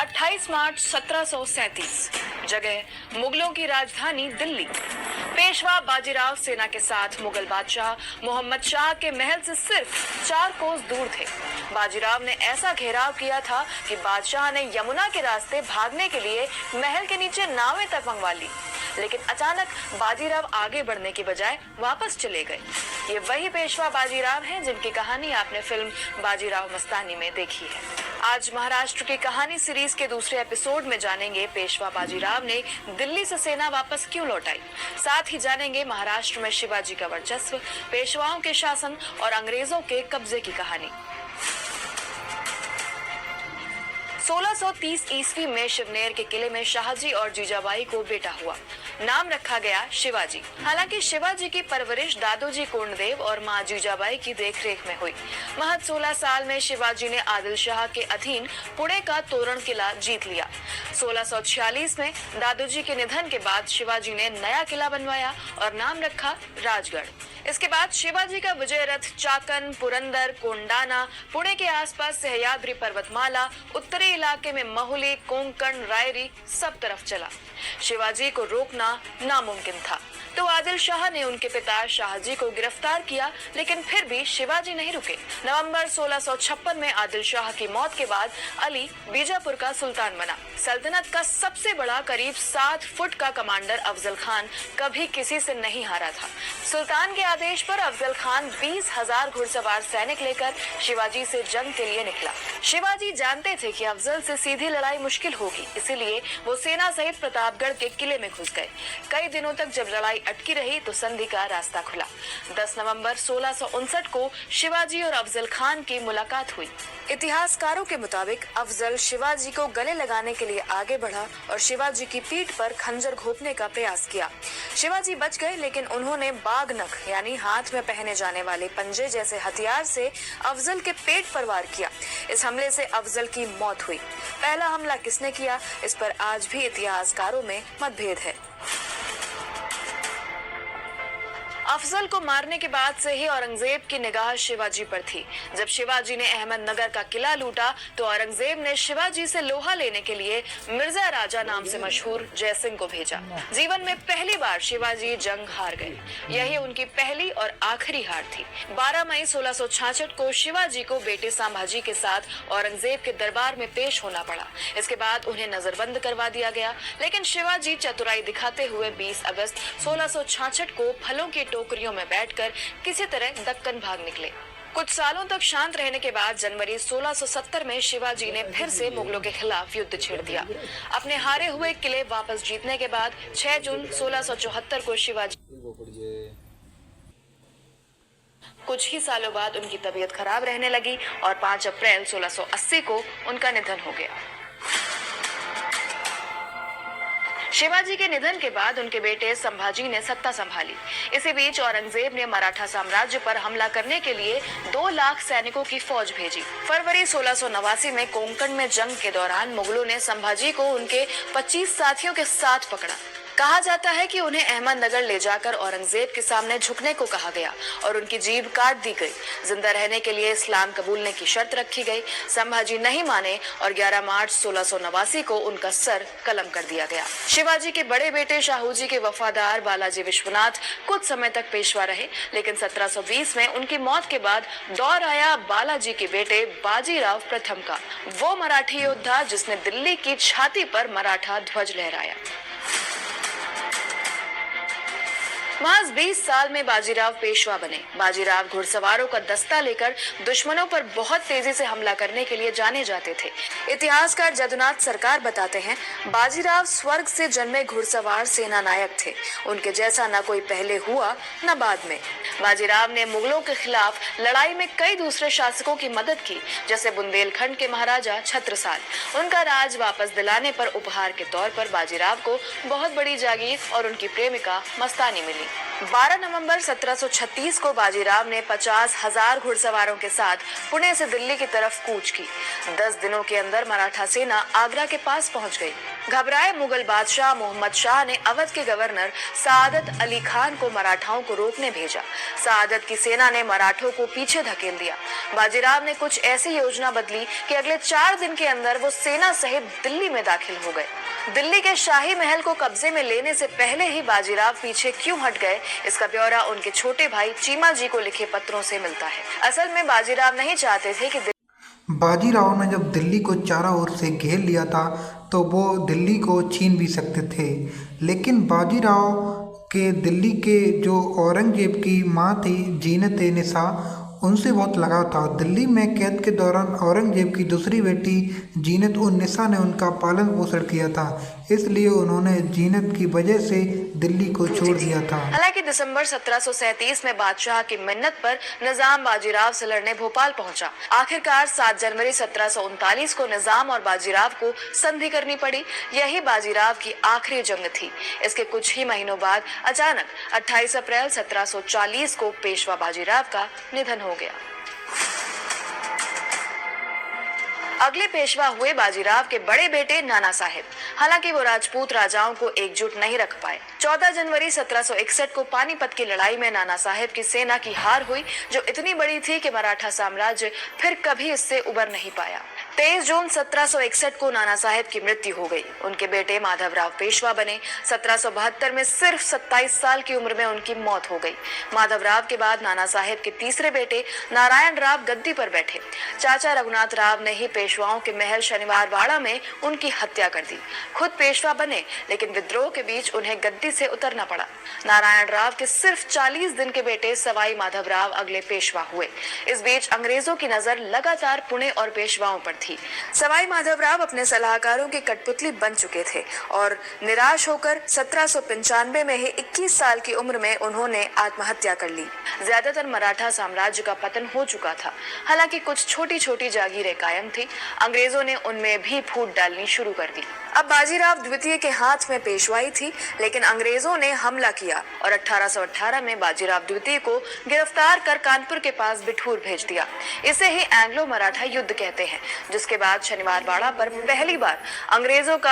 28 मार्च 1737, जगह मुगलों की राजधानी दिल्ली। पेशवा बाजीराव सेना के साथ मुगल बादशाह मोहम्मद शाह के महल से सिर्फ 4 कोस दूर थे। बाजीराव ने ऐसा घेराव किया था कि बादशाह ने यमुना के रास्ते भागने के लिए महल के नीचे नावें तक मंगवा ली, लेकिन अचानक बाजीराव आगे बढ़ने की बजाय वापस चले गए। ये वही पेशवा बाजीराव हैं जिनकी कहानी आपने फिल्म बाजीराव मस्तानी में देखी है। आज महाराष्ट्र की कहानी सीरीज के दूसरे एपिसोड में जानेंगे पेशवा बाजीराव ने दिल्ली से सेना वापस क्यों लौटाई। साथ ही जानेंगे महाराष्ट्र में शिवाजी का वर्चस्व, पेशवाओं के शासन और अंग्रेजों के कब्जे की कहानी। 1630 ईस्वी में शिवनेर के किले में शाहजी और जीजाबाई को बेटा हुआ। नाम रखा गया शिवाजी। हालांकि शिवाजी की परवरिश दादोजी कोंडदेव और मां जीजाबाई की देखरेख में हुई। महज 16 साल में शिवाजी ने आदिल शाह के अधीन पुणे का तोरण किला जीत लिया। 1646 में दादोजी के निधन के बाद शिवाजी ने नया किला बनवाया और नाम रखा राजगढ़। इसके बाद शिवाजी का विजय रथ चाकन, पुरंदर, कोंडाना, पुणे के आसपास सह्याद्री पर्वतमाला, उत्तरी इलाके में महुली, कोंकण, रायरी सब तरफ चला। शिवाजी को रोकना नामुमकिन था, तो आदिल शाह ने उनके पिता शाहजी को गिरफ्तार किया, लेकिन फिर भी शिवाजी नहीं रुके। नवंबर 1656 में आदिल शाह की मौत के बाद अली बीजापुर का सुल्तान बना। सल्तनत का सबसे बड़ा करीब 7 फुट का कमांडर अफजल खान कभी किसी से नहीं हारा था। सुल्तान के आदेश पर अफजल खान 20,000 घुड़सवार सैनिक लेकर शिवाजी से जंग के लिए निकला। शिवाजी जानते थे कि अफजल से सीधी लड़ाई मुश्किल होगी, इसीलिए वो सेना सहित प्रतापगढ़ के किले में घुस गए। कई दिनों तक जब लड़ाई अटकी रही तो संधि का रास्ता खुला। 10 नवंबर 1659 को शिवाजी और अफजल खान की मुलाकात हुई। इतिहासकारों के मुताबिक अफजल शिवाजी को गले लगाने के लिए आगे बढ़ा और शिवाजी की पीठ पर खंजर घोंपने का प्रयास किया। शिवाजी बच गए, लेकिन उन्होंने बाघ नख यानी हाथ में पहने जाने वाले पंजे जैसे हथियार से अफजल के पेट पर वार किया। इस हमले से अफजल की मौत हुई। पहला हमला किसने किया, इस पर आज भी इतिहासकारों में मतभेद है। अफजल को मारने के बाद से ही औरंगजेब की निगाह शिवाजी पर थी। जब शिवाजी ने अहमदनगर का किला लूटा तो औरंगजेब ने शिवाजी से लोहा लेने के लिए मिर्जा राजा नाम से मशहूर जयसिंह को भेजा। जीवन में पहली बार शिवाजी जंग हार गए। यही उनकी पहली और आखिरी हार थी। 12 मई 1666 को शिवाजी को बेटे संभाजी के साथ औरंगजेब के दरबार में पेश होना पड़ा। इसके बाद उन्हें नजरबंद करवा दिया गया, लेकिन शिवाजी चतुराई दिखाते हुए 20 अगस्त 1666 को फलों की टोकरियों में बैठकर किसी तरह दक्कन भाग निकले। कुछ सालों तक शांत रहने के बाद जनवरी 1670 में शिवाजी ने फिर से मुगलों के खिलाफ युद्ध छेड़ दिया। अपने हारे हुए किले वापस जीतने के बाद 6 जून 1674 को शिवाजी कुछ ही सालों बाद उनकी तबीयत खराब रहने लगी और 5 अप्रैल 1680 को उनका निधन हो गया। शिवाजी के निधन के बाद उनके बेटे संभाजी ने सत्ता संभाली। इसी बीच औरंगजेब ने मराठा साम्राज्य पर हमला करने के लिए 2 लाख सैनिकों की फौज भेजी। फरवरी 1689 में कोंकण में जंग के दौरान मुगलों ने संभाजी को उनके 25 साथियों के साथ पकड़ा। कहा जाता है कि उन्हें अहमदनगर ले जाकर औरंगजेब के सामने झुकने को कहा गया और उनकी जीभ काट दी गई। जिंदा रहने के लिए इस्लाम कबूलने की शर्त रखी गई। संभाजी नहीं माने और 11 मार्च 1689 को उनका सर कलम कर दिया गया। शिवाजी के बड़े बेटे शाहूजी के वफादार बालाजी विश्वनाथ कुछ समय तक पेशवा रहे, लेकिन 1720 में उनकी मौत के बाद दौर आया बालाजी के बेटे बाजीराव प्रथम का, वो मराठी योद्धा जिसने दिल्ली की छाती पर मराठा ध्वज लहराया। महज 20 साल में बाजीराव पेशवा बने। बाजीराव घुड़सवारों का दस्ता लेकर दुश्मनों पर बहुत तेजी से हमला करने के लिए जाने जाते थे। इतिहासकार जदुनाथ सरकार बताते हैं, बाजीराव स्वर्ग से जन्मे घुड़सवार सेना नायक थे। उनके जैसा न कोई पहले हुआ न बाद में। बाजीराव ने मुगलों के खिलाफ लड़ाई में कई दूसरे शासकों की मदद की, जैसे बुंदेलखंड के महाराजा छत्रसाल। उनका राज वापस दिलाने पर उपहार के तौर पर बाजीराव को बहुत बड़ी जागीर और उनकी प्रेमिका मस्तानी मिली। 12 नवंबर 1736 को बाजीराव ने 50,000 घुड़सवारों के साथ पुणे से दिल्ली की तरफ कूच की। 10 दिनों के अंदर मराठा सेना आगरा के पास पहुंच गई। घबराए मुगल बादशाह मोहम्मद शाह ने अवध के गवर्नर सादत अली खान को मराठाओं को रोकने भेजा। सादत की सेना ने मराठों को पीछे धकेल दिया। बाजीराव ने कुछ ऐसी योजना बदली कि अगले 4 दिन के अंदर वो सेना सहित दिल्ली में दाखिल हो गए। दिल्ली के शाही महल को कब्जे में लेने से पहले ही बाजीराव पीछे क्यों हट गए, इसका ब्यौरा उनके छोटे भाई चीमा जी को लिखे पत्रों से मिलता है। असल में बाजीराव नहीं चाहते थे कि बाजीराव ने जब दिल्ली को चारों ओर से घेर लिया था तो वो दिल्ली को छीन भी सकते थे, लेकिन बाजीराव के दिल्ली के जो औरंगजेब की माँ थी जीनत निसा, उनसे बहुत लगाव था। दिल्ली में कैद के दौरान औरंगजेब की दूसरी बेटी जीनत उन निसा ने उनका पालन पोषण किया था, इसलिए उन्होंने जीनत की वजह से दिल्ली को छोड़ दिया था। हालांकि दिसंबर 1737 में बादशाह की मिन्नत पर निजाम बाजीराव से लड़ने भोपाल पहुंचा। आखिरकार 7 जनवरी 1739 को निजाम और बाजीराव को संधि करनी पड़ी। यही बाजीराव की आखिरी जंग थी। इसके कुछ ही महीनों बाद अचानक 28 अप्रैल 1740 को पेशवा बाजीराव का निधन हो गया। अगले पेशवा हुए बाजीराव के बड़े बेटे नाना साहेब। हालांकि वो राजपूत राजाओं को एकजुट नहीं रख पाए। 14 जनवरी 1761 को पानीपत की लड़ाई में नाना साहेब की सेना की हार हुई, जो इतनी बड़ी थी कि मराठा साम्राज्य फिर कभी इससे उबर नहीं पाया। 23 जून 1761 को नाना साहेब की मृत्यु हो गई। उनके बेटे माधवराव पेशवा बने। 1772 में सिर्फ 27 साल की उम्र में उनकी मौत हो गई। माधवराव के बाद नाना साहेब के तीसरे बेटे नारायण राव गद्दी पर बैठे। चाचा रघुनाथ राव ने ही पेशवाओं के महल शनिवारवाड़ा में उनकी हत्या कर दी। खुद पेशवा बने, लेकिन विद्रोह के बीच उन्हें गद्दी से उतरना पड़ा। नारायण राव के सिर्फ 40 दिन के बेटे सवाई माधवराव अगले पेशवा हुए। इस बीच अंग्रेजों की नजर लगातार पुणे और पेशवाओं पर थी। सवाई माधवराव अपने सलाहकारों की कठपुतली बन चुके थे और निराश होकर 1795 में ही 21 साल की उम्र में उन्होंने आत्महत्या कर ली। ज्यादातर मराठा साम्राज्य का पतन हो चुका था। हालांकि कुछ छोटी छोटी जागीरें कायम थी। अंग्रेजों ने उनमें भी फूट डालनी शुरू कर दी। अब बाजीराव द्वितीय के हाथ में पेशवाई थी, लेकिन अंग्रेजों ने हमला किया और 1818 में बाजीराव द्वितीय को गिरफ्तार कर कानपुर के पास बिठूर भेज दिया। इसे ही एंग्लो मराठा युद्ध कहते हैं, जिसके बाद शनिवारवाड़ा पर पहली बार अंग्रेजों का